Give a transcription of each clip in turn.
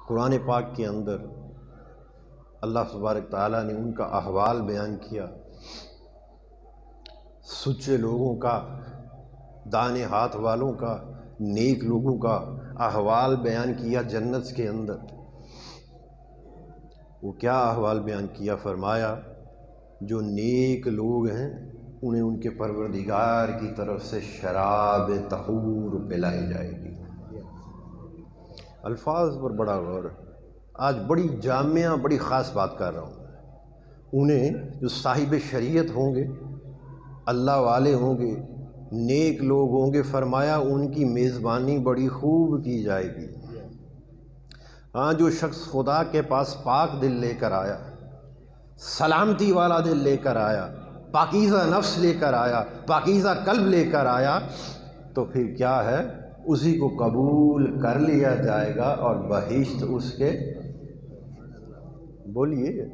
قرآن پاک کے اندر اللہ تبارک تعالیٰ نے ان کا احوال بیان کیا، سچے لوگوں کا، دانے ہاتھ والوں کا، نیک لوگوں کا احوال بیان کیا جنت کے اندر۔ وہ کیا احوال بیان کیا؟ فرمایا جو نیک لوگ ہیں انہیں ان کے پروردگار کی طرف سے شراب طہور پلائی جائے گی۔ الفاظ پر بڑا غور ہے، آج بڑی جامعہ بڑی خاص بات کر رہا ہوں۔ انہیں جو صاحب شریعت ہوں گے، اللہ والے ہوں گے، نیک لوگ ہوں گے، فرمایا ان کی میزبانی بڑی خوب کی جائے گی۔ ہاں، جو شخص خدا کے پاس پاک دل لے کر آیا، سلامتی والا دل لے کر آیا، پاکیزہ نفس لے کر آیا، پاکیزہ قلب لے کر آیا، تو پھر کیا ہے؟ اسی کو قبول کر لیا جائے گا اور بہشت اس کے، بولیے،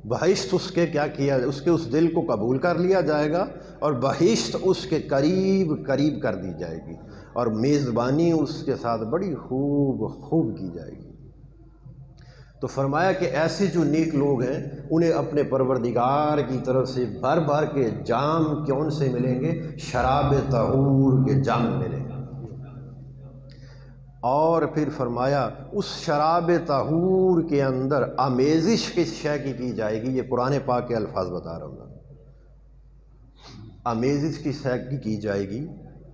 بہشت اس کے کیا کیا، اس کے اس دل کو قبول کر لیا جائے گا اور بہشت اس کے قریب قریب کر دی جائے گی اور میزبانی اس کے ساتھ بڑی خوب کی جائے گی۔ تو فرمایا کہ ایسے جو نیک لوگ ہیں انہیں اپنے پروردگار کی طرف سے بھر بھر کے جام کون سے ملیں گے؟ شراب طہور کے جام ملیں گے۔ اور پھر فرمایا اس شراب طہور کے اندر آمیزش کس شے کی جائے گی؟ یہ قرآن پاک کے الفاظ بتا رہا ہوں۔ آمیزش کس شے کی جائے گی؟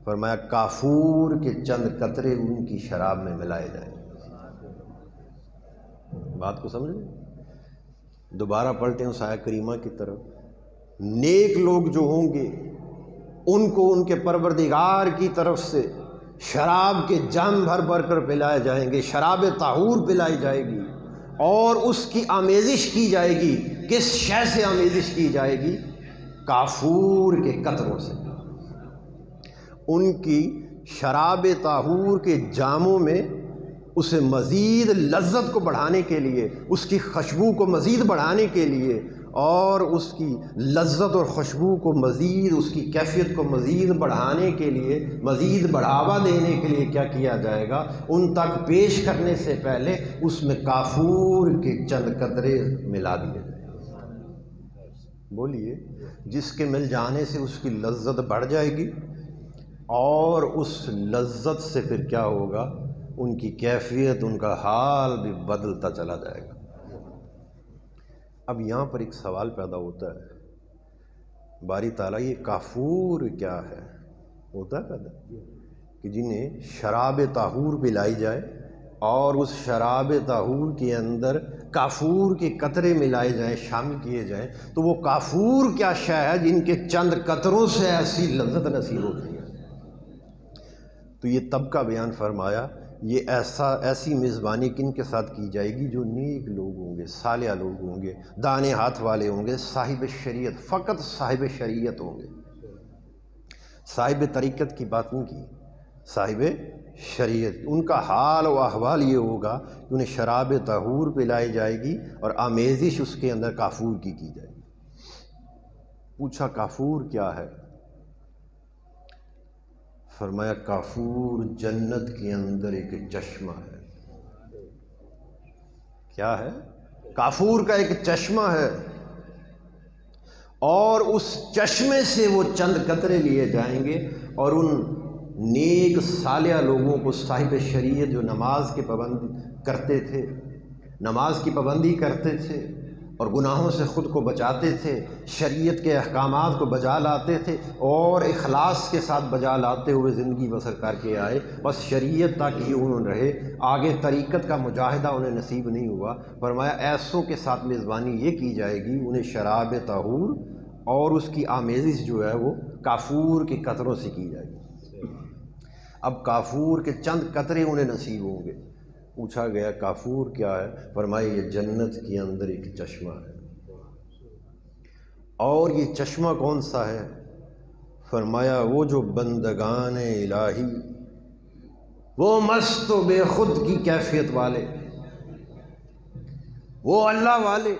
فرمایا کافور کے چند قطرے ان کی شراب میں ملائے جائیں گے۔ بات کو سمجھیں؟ دوبارہ پلٹیں اس آیت کریمہ کی طرف۔ نیک لوگ جو ہوں گے ان کو ان کے پروردگار کی طرف سے شراب کے جام بھر بھر کر پلائے جائیں گے، شراب طہور پلائی جائے گی اور اس کی آمیزش کی جائے گی۔ کس شے سے آمیزش کی جائے گی؟ کافور کے قطروں سے۔ ان کی شراب طہور کے جاموں میں اسے مزید لذت کو بڑھانے کے لیے، اس کی خوشبو کو مزید بڑھانے کے لیے اور اس کی لذت اور خوشبو کو مزید، اس کی کیفیت کو مزید بڑھانے کے لیے، مزید بڑھاوا دینے کے لیے کیا کیا جائے گا؟ ان تک پیش کرنے سے پہلے اس میں کافور کے چند قطرے ملا دیے جائیں۔ بولیے، جس کے مل جانے سے اس کی لذت بڑھ جائے گی اور اس لذت سے پھر کیا ہوگا؟ ان کی کیفیت، ان کا حال بھی بدلتا چلا جائے گا۔ اب یہاں پر ایک سوال پیدا ہوتا ہے، باری تعالیٰ یہ کافور کیا ہے؟ ہوتا ہے پیدا کہ جنہیں شراب طہور پلائی جائے اور اس شراب طہور کے اندر کافور کے قطرے ملائے جائیں، شامل کیے جائیں، تو وہ کافور کیا شے ہے جن کے چند قطروں سے ایسی لذت نصیب ہوتی ہے؟ تو یہ طبقہ بیان فرمایا، یہ ایسی میزبانی کن کے ساتھ کی جائے گی؟ جو نیک لوگ ہوں گے، صالح لوگ ہوں گے، دانے ہاتھ والے ہوں گے، صاحب شریعت، فقط صاحب شریعت ہوں گے۔ صاحب طریقت کی بات نہیں کی، صاحب شریعت۔ ان کا حال و احوال یہ ہوگا کہ انہیں شراب طہور پلائی جائے گی اور آمیزش اس کے اندر کافور کی جائے گی۔ پوچھا کافور کیا ہے؟ فرمایا کافور جنت کے اندر ایک چشمہ ہے۔ کیا ہے؟ کافور کا ایک چشمہ ہے اور اس چشمے سے وہ چند قطرے لیے جائیں گے اور ان نیک صالح لوگوں کو، صاحب شریعت جو نماز کی پابندی کرتے تھے، نماز کی پابندی کرتے تھے اور گناہوں سے خود کو بچاتے تھے، شریعت کے احکامات کو بجا لاتے تھے اور اخلاص کے ساتھ بجا لاتے ہوئے زندگی بسر کر کے آئے، بس شریعت تک ہی انہوں نے رہے، آگے طریقت کا مجاہدہ انہیں نصیب نہیں ہوا۔ فرمایا ایسوں کے ساتھ میزبانی یہ کی جائے گی، انہیں شراب طہور اور اس کی آمیزش جو ہے وہ کافور کے قطروں سے کی جائے گی۔ اب کافور کے چند قطرے انہیں نصیب ہوں گے۔ پوچھا گیا کافور کیا ہے؟ فرمایا یہ جنت کے اندر ایک چشمہ ہے۔ اور یہ چشمہ کون سا ہے؟ فرمایا وہ جو بندگان الہی، وہ مست و بے خود کی کیفیت والے، وہ اللہ والے،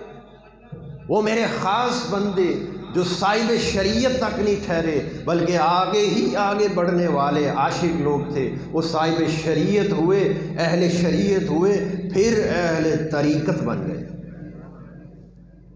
وہ میرے خاص بندے، جو صاحب شریعت تک نہیں ٹھہرے بلکہ آگے ہی آگے بڑھنے والے عاشق لوگ تھے، وہ صاحب شریعت ہوئے، اہل شریعت ہوئے، پھر اہل طریقت بن گئے۔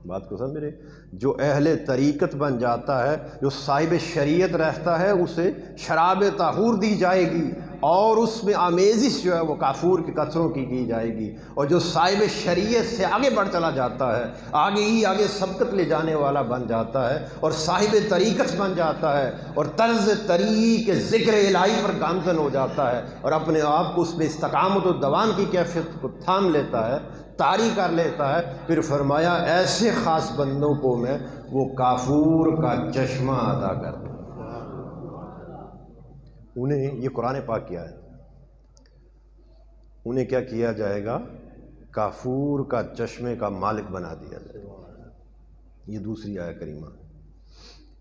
بات کو سمجھ رہے؟ جو اہل طریقت بن جاتا ہے، جو صاحب شریعت رہتا ہے، اسے شراب طہور دی جائے گی اور اس میں آمیزش جو ہے وہ کافور کے قطروں کی جائے گی، اور جو صاحب شریعت سے آگے بڑھ چلا جاتا ہے، آگے ہی آگے سبقت لے جانے والا بن جاتا ہے اور صاحب طریقت بن جاتا ہے اور طرز طریق ذکر الہی پر گامزن ہو جاتا ہے اور اپنے آپ کو اس میں استقامت و دوام کی کیفیت کو تھام لیتا ہے، طاری کر لیتا ہے، پھر فرمایا ایسے خاص بندوں کو میں وہ کافور کا چشمہ عطا کر دوں۔ انہیں یہ قرآن پاک کیا ہے، انہیں کیا کیا جائے گا؟ کافور کا چشمے کا مالک بنا دیا جائے گا۔ یہ دوسری آیہ کریمہ۔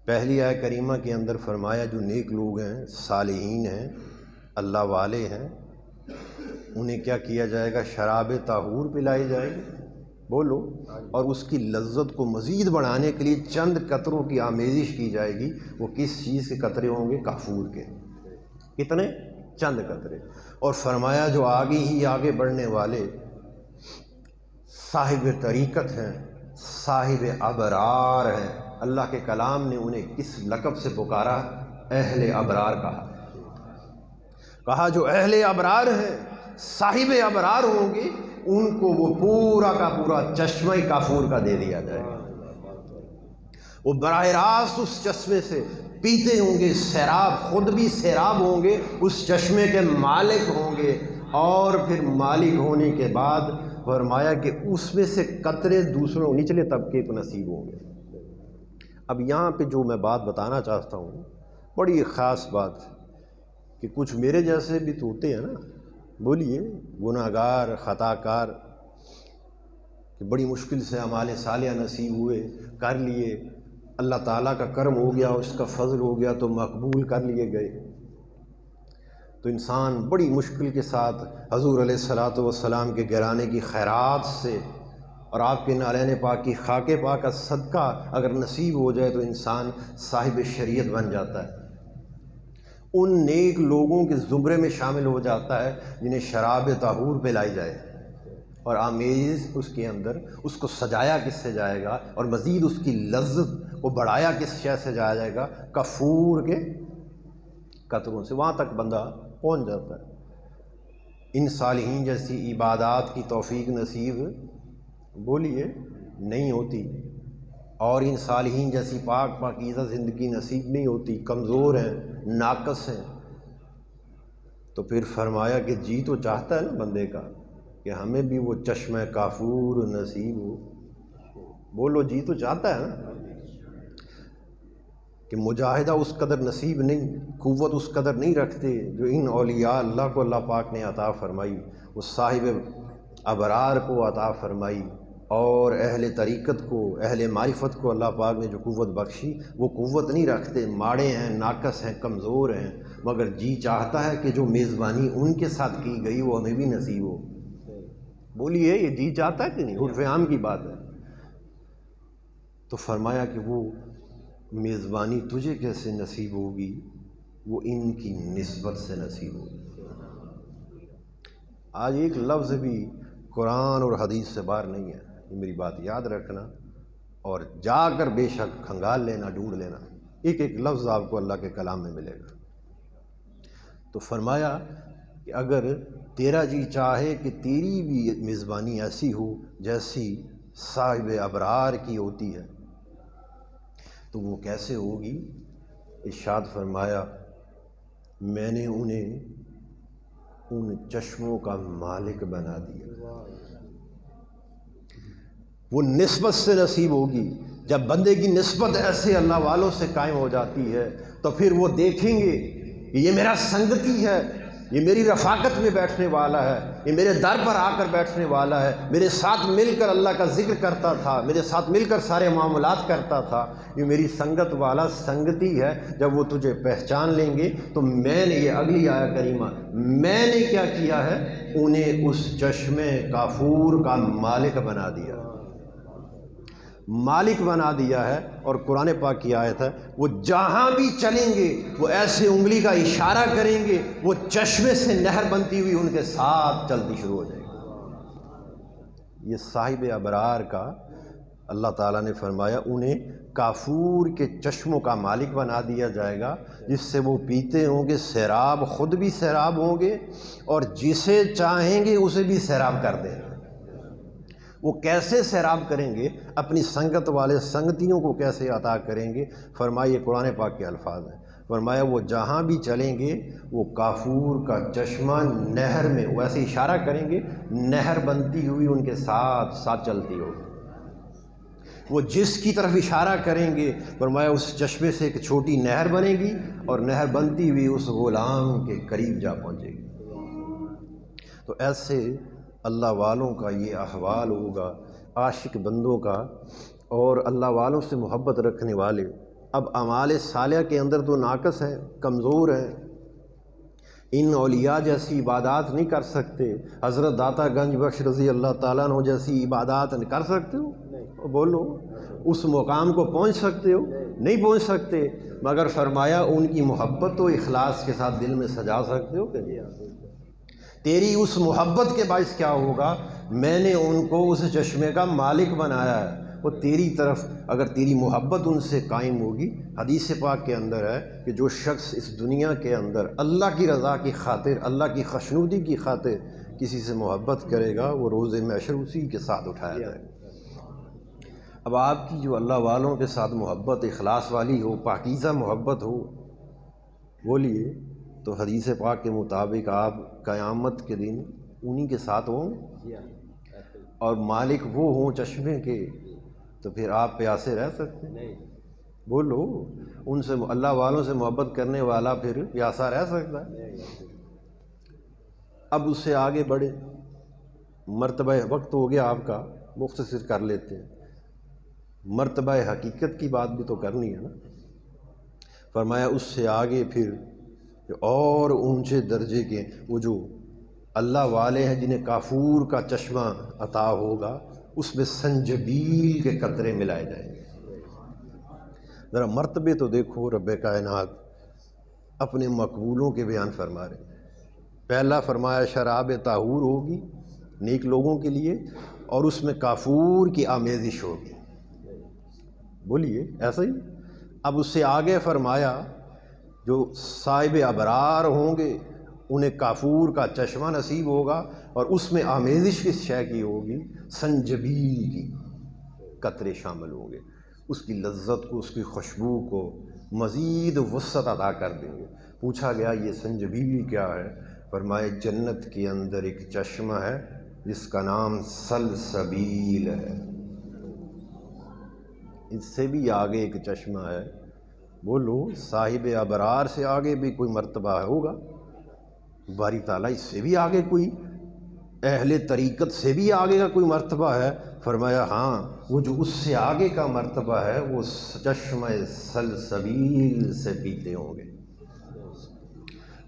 پہلی آیہ کریمہ کے اندر فرمایا جو نیک لوگ ہیں، صالحین ہیں، اللہ والے ہیں، انہیں کیا کیا جائے گا؟ شراب طہور پلائی جائے گی، بولو، اور اس کی لذت کو مزید بڑھانے کے لیے چند قطروں کی آمیزش کی جائے گی۔ وہ کس چیز کے قطرے ہوں گے؟ کافور کے۔ کتنے؟ چند قطرے۔ اور فرمایا جو آگے ہی آگے بڑھنے والے صاحب طریقت ہیں، صاحب ابرار ہیں، اللہ کے کلام نے انہیں کس لقب سے پکارا؟ اہل ابرار کہا جو اہل ابرار ہیں، صاحب ابرار ہوں گے، ان کو وہ پورا کا پورا چشمہ کافور کا دے دیا جائے گا۔ وہ براہ راست اس چشمے سے پیتے ہوں گے، سیراب، خود بھی سیراب ہوں گے، اس چشمے کے مالک ہوں گے، اور پھر مالک ہونے کے بعد فرمایا کہ اس میں سے قطرے دوسروں نچلے طبقے کو نصیب ہوں گے۔ اب یہاں پہ جو میں بات بتانا چاہتا ہوں، بڑی خاص بات، کہ کچھ میرے جیسے بھی تو ہوتے ہیں نا، بولیے، گناہ گار، خطا کار، کہ بڑی مشکل سے اعمال صالحہ نصیب ہوئے، کر لیے، اللہ تعالیٰ کا کرم ہو گیا، اس کا فضل ہو گیا تو مقبول کر لیے گئے، تو انسان بڑی مشکل کے ساتھ حضور علیہ الصلوۃ والسلام کے گھرانے کی خیرات سے اور آپ کے نالین پاک کی خاک پاک کا صدقہ اگر نصیب ہو جائے تو انسان صاحب شریعت بن جاتا ہے، ان نیک لوگوں کے زمرے میں شامل ہو جاتا ہے جنہیں شراب طہور پلائی جائے، اور آمیز اس کے اندر اس کو سجایا کس سے جائے گا اور مزید اس کی لذت کو بڑھایا کس شے سے جایا جائے گا؟ کافور کے قطروں سے۔ وہاں تک بندہ پہنچ جاتا ہے۔ ان صالحین جیسی عبادات کی توفیق نصیب، بولیے، نہیں ہوتی، اور ان صالحین جیسی پاک پاکیزہ زندگی نصیب نہیں ہوتی، کمزور ہیں، ناقص ہیں، تو پھر فرمایا کہ جی تو چاہتا ہے نا بندے کا کہ ہمیں بھی وہ چشمہ کافور نصیب ہو، بولو جی تو چاہتا ہے نا، کہ مجاہدہ اس قدر نصیب نہیں، قوت اس قدر نہیں رکھتے جو ان اولیاء اللہ کو اللہ پاک نے عطا فرمائی، اس صاحب ابرار کو عطا فرمائی، اور اہل طریقت کو، اہل معرفت کو اللہ پاک نے جو قوت بخشی، وہ قوت نہیں رکھتے، ماڑے ہیں، ناقص ہیں، کمزور ہیں، مگر جی چاہتا ہے کہ جو میزبانی ان کے ساتھ کی گئی وہ ہمیں بھی نصیب ہو۔ بولیے، یہ جی چاہتا ہے کہ نہیں؟ عرف عام کی بات ہے۔ تو فرمایا کہ وہ میزبانی تجھے کیسے نصیب ہوگی؟ وہ ان کی نسبت سے نصیب ہوگی۔ آج ایک لفظ بھی قرآن اور حدیث سے باہر نہیں ہے، یہ میری بات یاد رکھنا، اور جا کر بے شک کھنگال لینا، ڈھونڈ لینا، ایک ایک لفظ آپ کو اللہ کے کلام میں ملے گا۔ تو فرمایا کہ اگر تیرا جی چاہے کہ تیری بھی میزبانی ایسی ہو جیسی صاحب ابرار کی ہوتی ہے، تو وہ کیسے ہوگی؟ ارشاد فرمایا میں نے انہیں ان چشموں کا مالک بنا دیا۔ وہ نسبت سے نصیب ہوگی۔ جب بندے کی نسبت ایسے اللہ والوں سے قائم ہو جاتی ہے تو پھر وہ دیکھیں گے کہ یہ میرا سنگتی ہے، یہ میری رفاقت میں بیٹھنے والا ہے، یہ میرے در پر آ کر بیٹھنے والا ہے، میرے ساتھ مل کر اللہ کا ذکر کرتا تھا، میرے ساتھ مل کر سارے معاملات کرتا تھا، یہ میری سنگت والا سنگتی ہے۔ جب وہ تجھے پہچان لیں گے تو میں نے، یہ اگلی آیہ کریمہ، میں نے کیا کیا ہے؟ انہیں اس چشمے کافور کا مالک بنا دیا۔ مالک بنا دیا ہے، اور قرآن پاک کی آیت ہے وہ جہاں بھی چلیں گے وہ ایسے انگلی کا اشارہ کریں گے، وہ چشمے سے نہر بنتی ہوئی ان کے ساتھ چلتی شروع ہو جائے گی۔ یہ صاحب ابرار کا اللہ تعالیٰ نے فرمایا انہیں کافور کے چشموں کا مالک بنا دیا جائے گا، جس سے وہ پیتے ہوں گے، سیراب خود بھی سیراب ہوں گے اور جسے چاہیں گے اسے بھی سیراب کر دیں گے۔ وہ کیسے سیراب کریں گے؟ اپنی سنگت والے سنگتیوں کو کیسے عطا کریں گے؟ فرمایا یہ قرآن پاک کے الفاظ ہیں، فرمایا وہ جہاں بھی چلیں گے وہ کافور کا چشمہ نہر میں، وہ ایسے اشارہ کریں گے، نہر بنتی ہوئی ان کے ساتھ ساتھ چلتی ہوگی۔ وہ جس کی طرف اشارہ کریں گے فرمایا اس چشمے سے ایک چھوٹی نہر بنے گی اور نہر بنتی ہوئی اس غلام کے قریب جا پہنچے گی۔ تو ایسے اللہ والوں کا یہ احوال ہوگا، عاشق بندوں کا، اور اللہ والوں سے محبت رکھنے والے۔ اب اعمال صالحہ کے اندر تو ناقص ہے، کمزور ہے، ان اولیاء جیسی عبادات نہیں کر سکتے۔ حضرت داتا گنج بخش رضی اللہ تعالیٰ عنہ جیسی عبادات کر سکتے ہو؟ بولو، اس مقام کو پہنچ سکتے ہو؟ نہیں پہنچ سکتے، مگر فرمایا ان کی محبت و اخلاص کے ساتھ دل میں سجا سکتے ہو کہ نہیں؟ تیری اس محبت کے باعث کیا ہوگا؟ میں نے ان کو اس چشمے کا مالک بنایا ہے، وہ تیری طرف اگر تیری محبت ان سے قائم ہوگی، حدیث پاک کے اندر ہے کہ جو شخص اس دنیا کے اندر اللہ کی رضا کی خاطر، اللہ کی خوشنودی کی خاطر کسی سے محبت کرے گا وہ روز محشر اسی کے ساتھ اٹھایا جائے گا۔ اب آپ کی جو اللہ والوں کے ساتھ محبت اخلاص والی ہو، پاکیزہ محبت ہو، بولیے، تو حدیث پاک کے مطابق آپ قیامت کے دن انہی کے ساتھ ہوں اور مالک وہ ہوں چشمے کے، تو پھر آپ پیاسے رہ سکتے ہیں؟ بولو، ان سے اللہ والوں سے محبت کرنے والا پھر پیاسا رہ سکتا ہے؟ اب اس سے آگے بڑھے، مرتبہ وقت ہو گیا آپ کا، مختصر کر لیتے ہیں، مرتبہ حقیقت کی بات بھی تو کرنی ہے نا۔ فرمایا اس سے آگے پھر اور اونچے درجے کے وہ جو اللہ والے ہیں جنہیں کافور کا چشمہ عطا ہوگا، اس میں سنجبیل کے قطرے ملائے جائیں گے۔ ذرا مرتبے تو دیکھو، رب کائنات اپنے مقبولوں کے بیان فرما رہے ہیں۔ پہلا فرمایا شراب طہور ہوگی نیک لوگوں کے لیے، اور اس میں کافور کی آمیزش ہوگی۔ بولیے، ایسا ہی؟ اب اس سے آگے فرمایا جو صاحب ابرار ہوں گے انہیں کافور کا چشمہ نصیب ہوگا، اور اس میں آمیزش کس شے کی ہوگی؟ سنجبیل کی قطرے شامل ہوں گے، اس کی لذت کو، اس کی خوشبو کو مزید وسعت عطا کر دیں گے۔ پوچھا گیا یہ سنجبیل کیا ہے؟ فرمائے جنت کے اندر ایک چشمہ ہے جس کا نام سلسبیل ہے۔ اس سے بھی آگے ایک چشمہ ہے، بولو، صاحب ابرار سے آگے بھی کوئی مرتبہ ہوگا؟ باری تعالیٰ اس سے بھی آگے کوئی، اہل طریقت سے بھی آگے کا کوئی مرتبہ ہے؟ فرمایا ہاں، وہ جو اس سے آگے کا مرتبہ ہے وہ چشمہ سلسبیل سے پیتے ہوں گے۔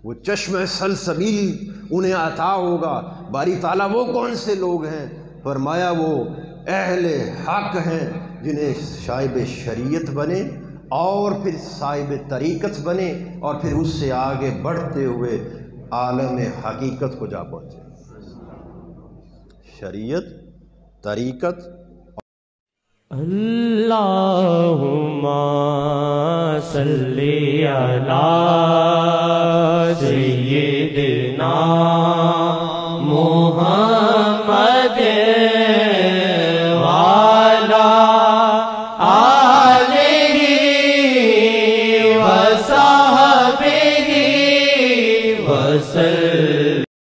وہ چشمہ سلسبیل انہیں عطا ہوگا۔ باری تعالیٰ وہ کون سے لوگ ہیں؟ فرمایا وہ اہل حق ہیں جنہیں صاحب شریعت بنے اور پھر صاحب طریقت بنے اور پھر اس سے آگے بڑھتے ہوئے عالم حقیقت کو جا پہنچے۔ شریعت، طریقت۔ اللہم صلی علی سیدنا محمد وعلی آلہ وصحبہ وسلم۔